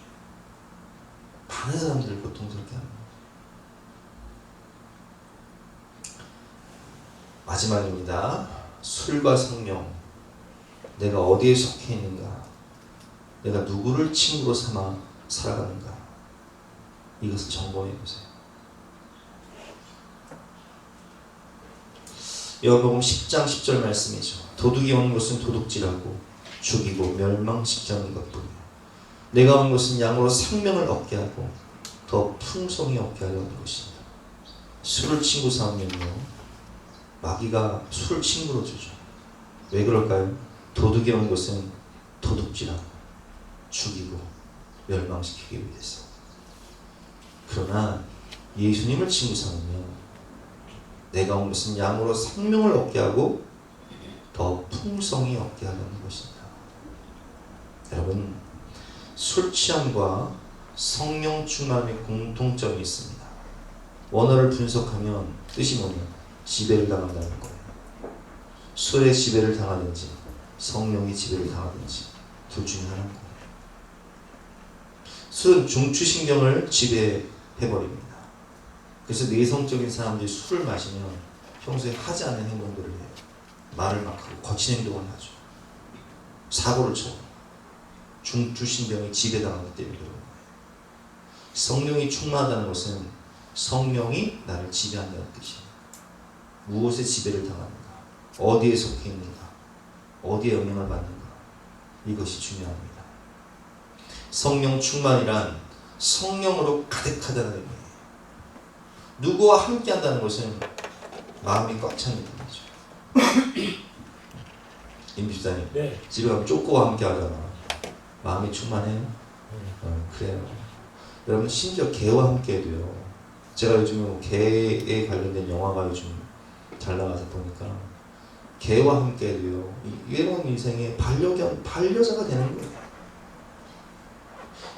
많은 사람들을 고통스럽게 합니다. 마지막입니다. 술과 성령. 내가 어디에 속해 있는가? 내가 누구를 친구로 삼아 살아가는가? 이것을 점검해 보세요. 요한복음 10장 10절 말씀이죠. 도둑이 온 것은 도둑질하고 죽이고 멸망시키지 않는 것뿐이요 내가 온 것은 양으로 생명을 얻게 하고 더 풍성히 얻게 하려는 것입니다. 술을 친구 삼으면요 마귀가 술을 친구로 주죠. 왜 그럴까요? 도둑이 온 것은 도둑질하고 죽이고 멸망시키기 위해서. 그러나 예수님을 친구 삼으면 내가 온 것은 양으로 생명을 얻게 하고 더 풍성히 얻게 하려는 것입니다. 여러분, 술 취함과 성령 충만의 공통점이 있습니다. 원어를 분석하면 뜻이 뭐냐? 지배를 당한다는 거예요. 술에 지배를 당하든지 성령이 지배를 당하든지 둘 중에 하나인 거예요. 술은 중추신경을 지배해버립니다. 그래서 내성적인 사람들이 술을 마시면 평소에 하지 않는 행동들을 해요. 말을 막 하고 거친 행동을 하죠. 사고를 쳐요. 중추신경이 지배당하기 때문에 그런 거예요. 성령이 충만하다는 것은 성령이 나를 지배한다는 뜻이에요. 무엇에 지배를 당하는가? 어디에 속해 있는가? 어디에 영향을 받는가? 이것이 중요합니다. 성령 충만이란 성령으로 가득하다는 의미예요. 누구와 함께 한다는 것은 마음이 꽉 차는 거죠. 임집사님, 네. 집에 가면 쪼꼬와 함께 하잖아. 마음이 충만해요? 그래요. 여러분, 심지어 개와 함께 해도요. 제가 요즘에 개에 관련된 영화가 요즘 잘 나가서 보니까 개와 함께 해도요. 이 외로운 인생에 반려자가 되는 거예요.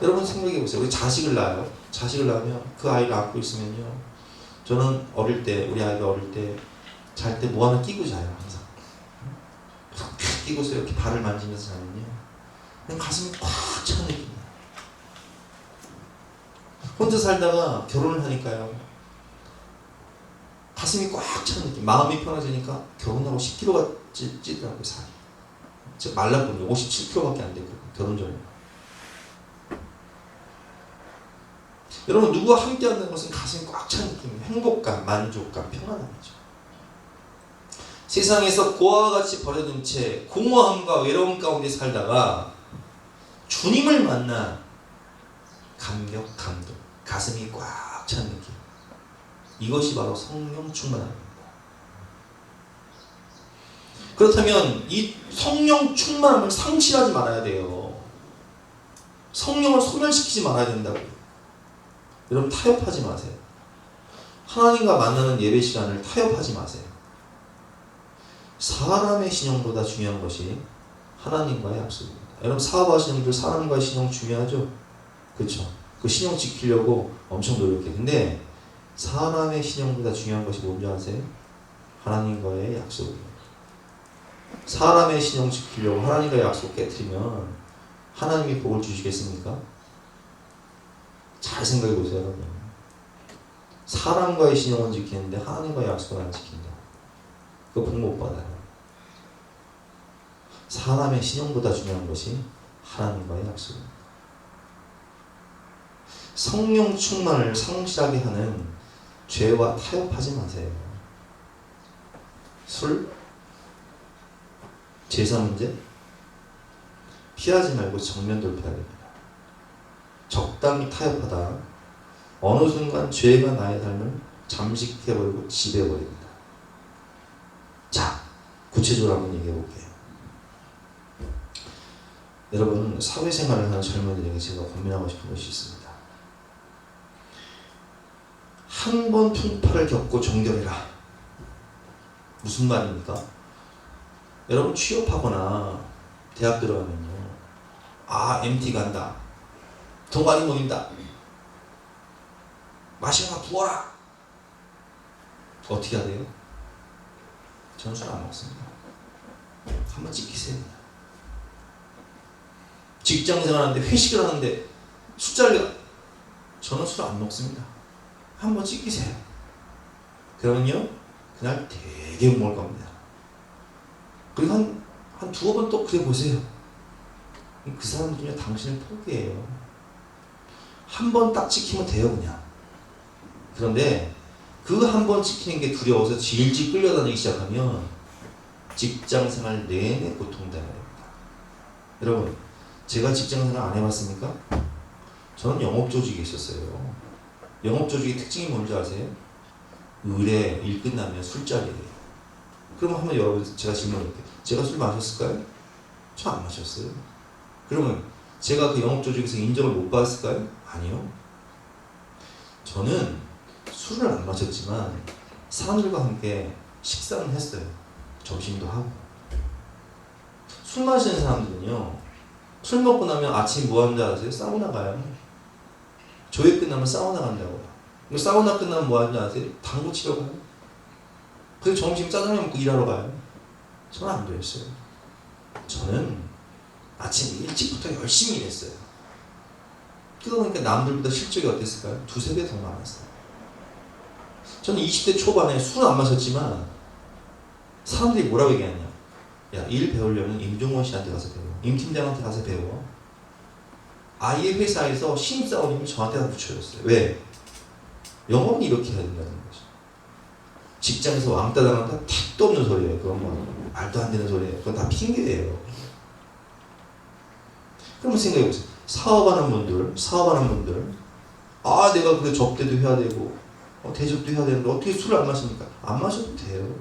여러분 생각해 보세요. 우리 자식을 낳아요. 자식을 낳으면 그 아이를 안고 있으면요. 저는 어릴 때, 우리 아이가 어릴 때 잘 때 뭐 하나 끼고 자요. 항상 끼고서 이렇게 발을 만지면서 자면요 그냥 가슴이 꽉 찬 느낌. 혼자 살다가 결혼을 하니까요. 가슴이 꽉 찬 느낌. 마음이 편해지니까 결혼하고 10kg가 찌더라고요, 살이. 제가 말랐거든요. 57kg밖에 안 됐거든요, 결혼 전에. 여러분, 누구와 함께 한다는 것은 가슴이 꽉 찬 느낌, 행복감, 만족감, 평안함이죠. 세상에서 고아와 같이 버려둔 채 공허함과 외로움 가운데 살다가 주님을 만나 감격, 감동, 가슴이 꽉 찬 느낌. 이것이 바로 성령 충만함입니다. 그렇다면 이 성령 충만함을 상실하지 말아야 돼요. 성령을 소멸시키지 말아야 된다고요. 여러분, 타협하지 마세요. 하나님과 만나는 예배 시간을 타협하지 마세요. 사람의 신용보다 중요한 것이 하나님과의 약속입니다. 여러분, 사업하시는 분들 사람과의 신용 중요하죠? 그렇죠? 그 신용 지키려고 엄청 노력해요. 근데 사람의 신용보다 중요한 것이 뭔지 아세요? 하나님과의 약속입니다. 사람의 신용 지키려고 하나님과의 약속 깨트리면 하나님이 복을 주시겠습니까? 잘 생각해 보세요, 여러분. 사람과의 신용은 지키는데 하나님과의 약속은 안 지킨다. 그거 복 못 받아요. 사람의 신용보다 중요한 것이 하나님과의 약속입니다. 성령 충만을 상실하게 하는 죄와 타협하지 마세요. 술, 제사 문제 피하지 말고 정면 돌파해야 됩니다. 적당히 타협하다 어느 순간 죄가 나의 삶을 잠식해버리고 지배해버립니다. 자, 구체적으로 한번 얘기해 볼게요. 여러분, 사회생활을 하는 젊은이들에게 제가 권면하고 싶은 것이 있습니다. 한 번 풍파를 겪고 정결해라. 무슨 말입니까? 여러분, 취업하거나 대학 들어가면요, MT 간다, 동아리 모인다, 마시거나 부어라. 어떻게 해야 돼요? 저는 술 안 먹습니다. 한번 찍히세요. 직장 생활하는데, 회식을 하는데 술자리가, 저는 술 안 먹습니다. 한번 찍히세요. 그러면요, 그날 되게 먹을 겁니다. 그리고 한 두어 번 또 그래 보세요. 그 사람들은요, 당신을 포기해요. 한 번 딱 찍히면 돼요, 그냥. 그런데 그 한 번 찍히는 게 두려워서 질질 끌려다니기 시작하면 직장생활 내내 고통당해야 됩니다. 여러분, 제가 직장생활 안 해봤습니까? 저는 영업조직에 있었어요. 영업조직의 특징이 뭔지 아세요? 의뢰, 일 끝나면 술자리예요. 그러면 한번 여러분, 제가 질문할게요. 제가 술 마셨을까요? 저 안 마셨어요. 그러면 제가 그 영업조직에서 인정을 못 받았을까요? 아니요. 저는 술을 안 마셨지만 사람들과 함께 식사는 했어요. 점심도 하고. 술 마시는 사람들은요, 술 먹고 나면 아침 뭐 하는지 아세요? 사우나 가요. 조회 끝나면 사우나 간다고요. 사우나 끝나면 뭐 하는지 아세요? 당구 치러 가요. 그리고 점심 짜장면 먹고 일하러 가요. 저는 안 그랬어요. 저는 아침 일찍부터 열심히 일했어요. 그러다 보니까 남들보다 실적이 어땠을까요? 두세 배 더 많았어요. 저는 20대 초반에 술을 안 마셨지만 사람들이 뭐라고 얘기하냐? 야, 일 배우려면 임종원 씨한테 가서 배워. 임 팀장한테 가서 배워. 아예 회사에서 신입사원님이 저한테 다 붙여줬어요. 왜? 영업은 이렇게 해야 된다는 거죠. 직장에서 왕따 당한다? 택도 없는 소리예요. 그건 뭐 말도 안 되는 소리예요. 그건 다 핑계예요. 그러면 생각해보세요. 사업하는 분들, 내가 그 접대도 해야 되고, 대접도 해야 되는데 어떻게 술을 안 마십니까? 안 마셔도 돼요.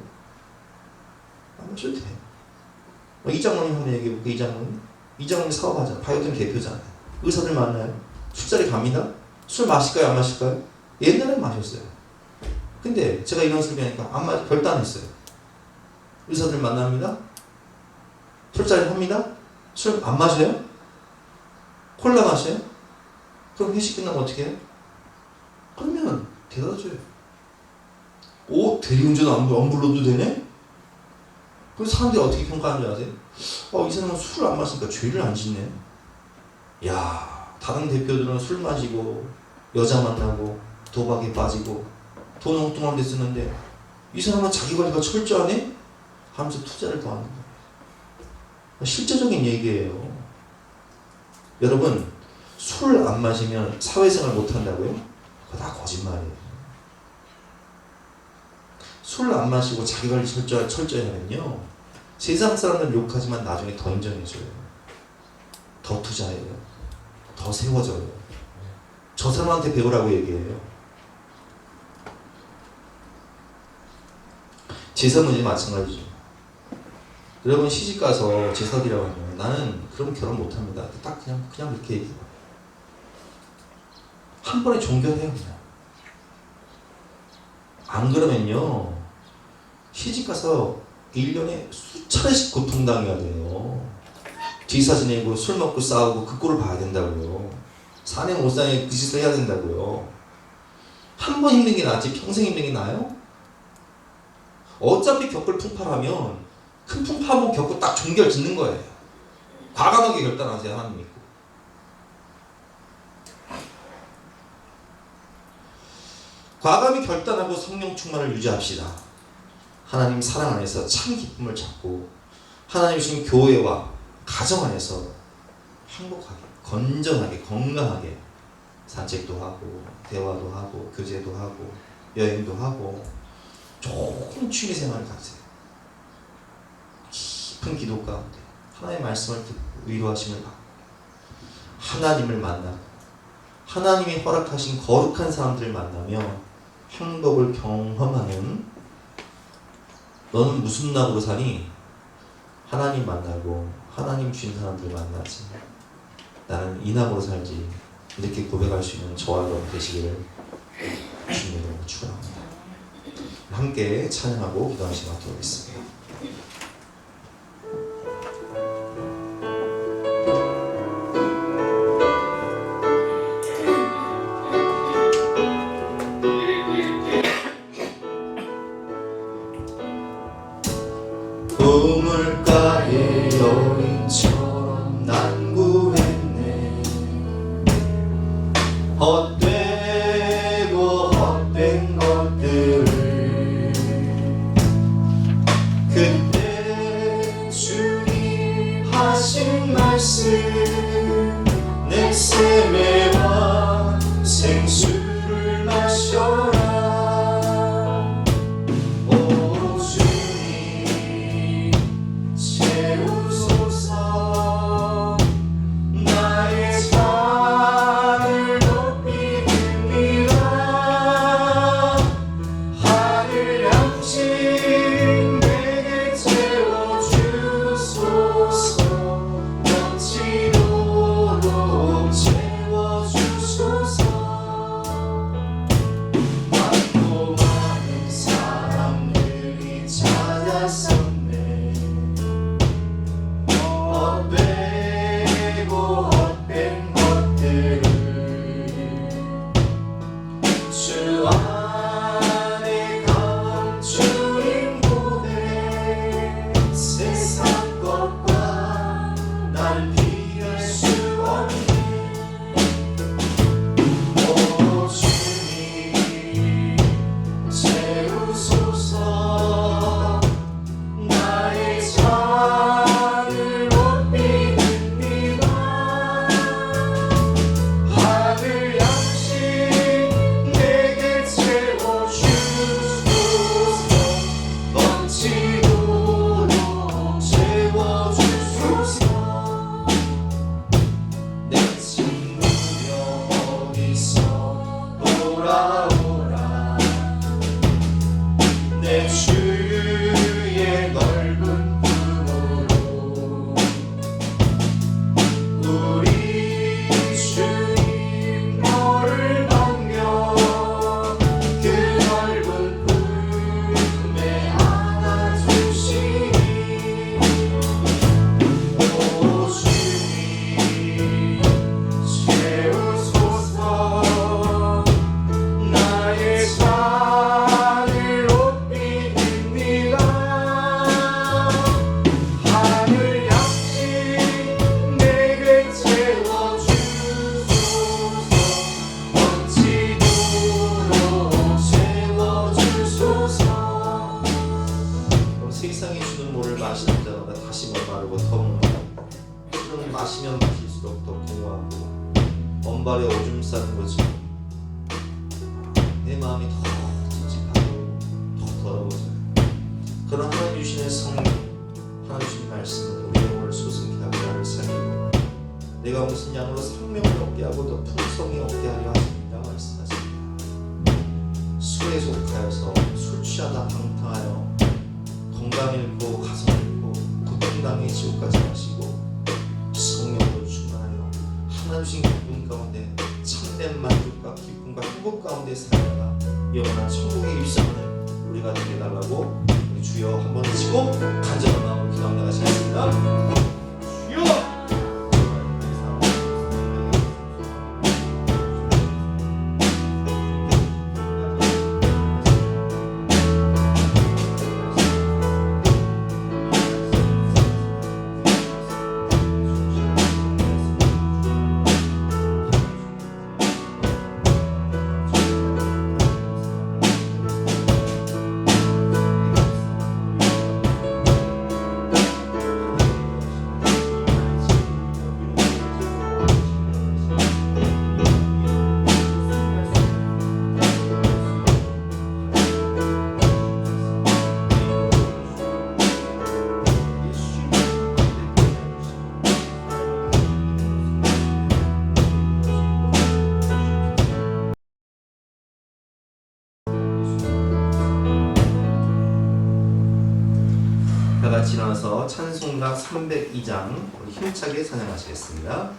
안 마셔도 돼요. 이장로님 한번 얘기해볼게요. 이장로님 사업하잖아요. 바이오팀 대표잖아요. 의사들 만나요. 술자리 갑니다. 술 마실까요? 안 마실까요? 옛날엔 마셨어요. 근데 제가 이런 소리 하니까 결단했어요. 의사들 만납니다. 술자리 합니다. 술 안 마셔요? 콜라 마셔요? 그럼 회식 끝나면 어떻게 해요? 그러면 데려다 줘요. 대리운전 안 불러도 되네? 그래서 사람들이 어떻게 평가하는 줄 아세요? 이 사람은 술을 안 마시니까 죄를 안 짓네. 야, 다른 대표들은 술 마시고 여자 만나고 도박에 빠지고 돈 엉뚱한 데 쓰는데 이 사람은 자기 관리가 철저하네? 하면서 투자를 더 하는 거예요. 실제적인 얘기예요. 여러분, 술 안 마시면 사회생활 못 한다고요? 그거 다 거짓말이에요. 술 안 마시고 자기 관리 철저히 하면요, 세상 사람들 욕하지만 나중에 더 인정해줘요. 더 투자해요. 더 세워져요. 저 사람한테 배우라고 얘기해요. 제사 문제 마찬가지죠. 여러분 시집 가서 제사드리라고 하면 나는 그럼 결혼 못합니다. 딱 그냥 그렇게 얘기해요. 한 번에 종결해요. 그냥. 안 그러면요, 시집 가서 1년에 수차례씩 고통당해야 돼요. 제사 지내고 술 먹고 싸우고 그 꼴을 봐야 된다고요. 사내 못 사내 그 짓을 해야 된다고요. 한 번 힘든 게 낫지 평생 힘든 게 나아요? 어차피 겪을 풍파라면 큰 풍파 한번 겪고 딱 종결 짓는 거예요. 과감하게 결단하세요. 하나님 믿고. 과감히 결단하고 성령 충만을 유지합시다. 하나님 사랑 안에서 참 기쁨을 찾고 하나님 주신 교회와 가정 안에서 행복하게, 건전하게, 건강하게 산책도 하고 대화도 하고 교제도 하고 여행도 하고 좋은 취미생활을 가지세요. 깊은 기도 가운데 하나님의 말씀을 듣고 위로하심을 받고 하나님을 만나고 하나님이 허락하신 거룩한 사람들을 만나며 행복을 경험하는, 너는 무슨 낙으로 사니? 하나님 만나고 하나님 주신 사람들 만나지, 나는 이 낙으로 살지, 이렇게 고백할 수 있는 저와 여러분 되시기를 주님으로 축원합니다. 함께 찬양하고 기도하는 시간 갖도록 하겠습니다. 우물가의 여인처럼 난 구했네. 헛되고 헛된 것들을 그때 주님 하신 말씀, 내 샘의 와 생수를 마셔라. 마음이 더 찝찝하고 더 더러워져요. 그러나 하나님 주시는 성령, 하나님 주신 말씀으로 우리 영혼을 소승케 하고 나를 살리고 내가 무슨 양으로 생명을 얻게 하고 더 풍성히 얻게 하려 하십니다 말씀하십니다. 술에 속하여서 술 취하다 방탕하여 건강 잃고 가정 잃고 고통당해 지옥까지 가시고 성령으로 충만하여 하나님 주신 기쁨 가운데 참된 만족과 기쁨과 행복 가운데 살다가 영원한 천국에 입성하는 우리가 되게 해달라고 우리 주여 한번 외치고 간절한 마음으로 기도하며 나가시겠습니다. 주여! 다 같이 일어나서 찬송가 302장 우리 힘차게 찬양하시겠습니다.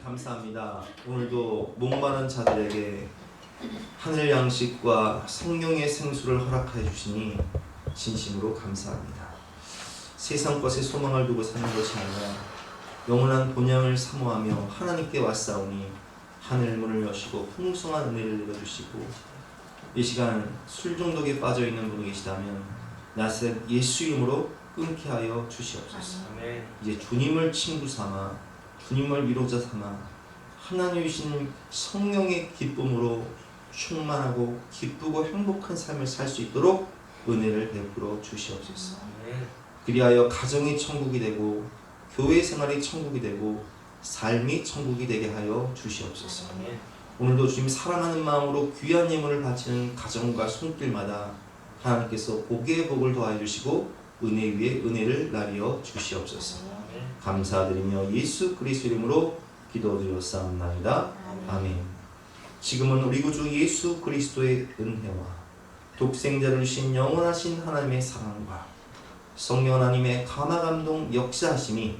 감사합니다. 오늘도 목마른 자들에게 하늘 양식과 성령의 생수를 허락하여 주시니 진심으로 감사합니다. 세상 것에 소망을 두고 사는 것이 아니라 영원한 본향을 사모하며 하나님께 왔사오니 하늘 문을 여시고 풍성한 은혜를 내려주시고 이 시간 술 중독에 빠져 있는 분이 계시다면 나사렛 예수 이름으로 끊게 하여 주시옵소서. 아멘. 이제 주님을 친구 삼아 주님을 위로자 삼아 하나님이신 성령의 기쁨으로 충만하고 기쁘고 행복한 삶을 살 수 있도록 은혜를 베풀어 주시옵소서. 아멘. 그리하여 가정이 천국이 되고 교회 생활이 천국이 되고 삶이 천국이 되게 하여 주시옵소서. 아멘. 오늘도 주님 사랑하는 마음으로 귀한 예물을 바치는 가정과 손길마다 하나님께서 복의 복을 더하여 주시고 은혜 위에 은혜를 나뉘어 주시옵소서. 아멘. 감사드리며 예수 그리스도 이름으로 기도드렸사옵나이다. 아멘. 지금은 우리 구주 예수 그리스도의 은혜와 독생자를 주신 영원하신 하나님의 사랑과 성령 하나님의 감화감동 역사하심이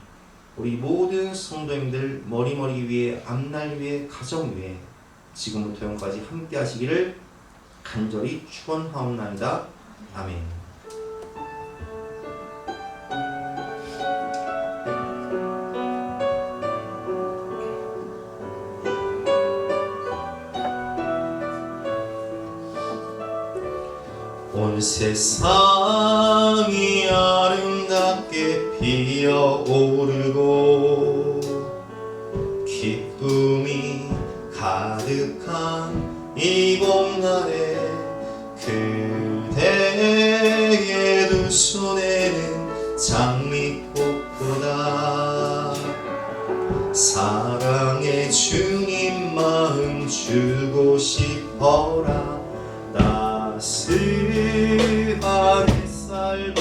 우리 모든 성도님들 머리머리 위에, 앞날 위에, 가정 위에 지금부터 영까지 함께 하시기를 간절히 축원하옵나이다. 아멘. 온 세상이 아름답게 피어오르고 기쁨이 가득한 이 봄날에 그대의 두 손에는 장미꽃보다 사랑의 주님 마음 주고 싶어라. 따스한 햇살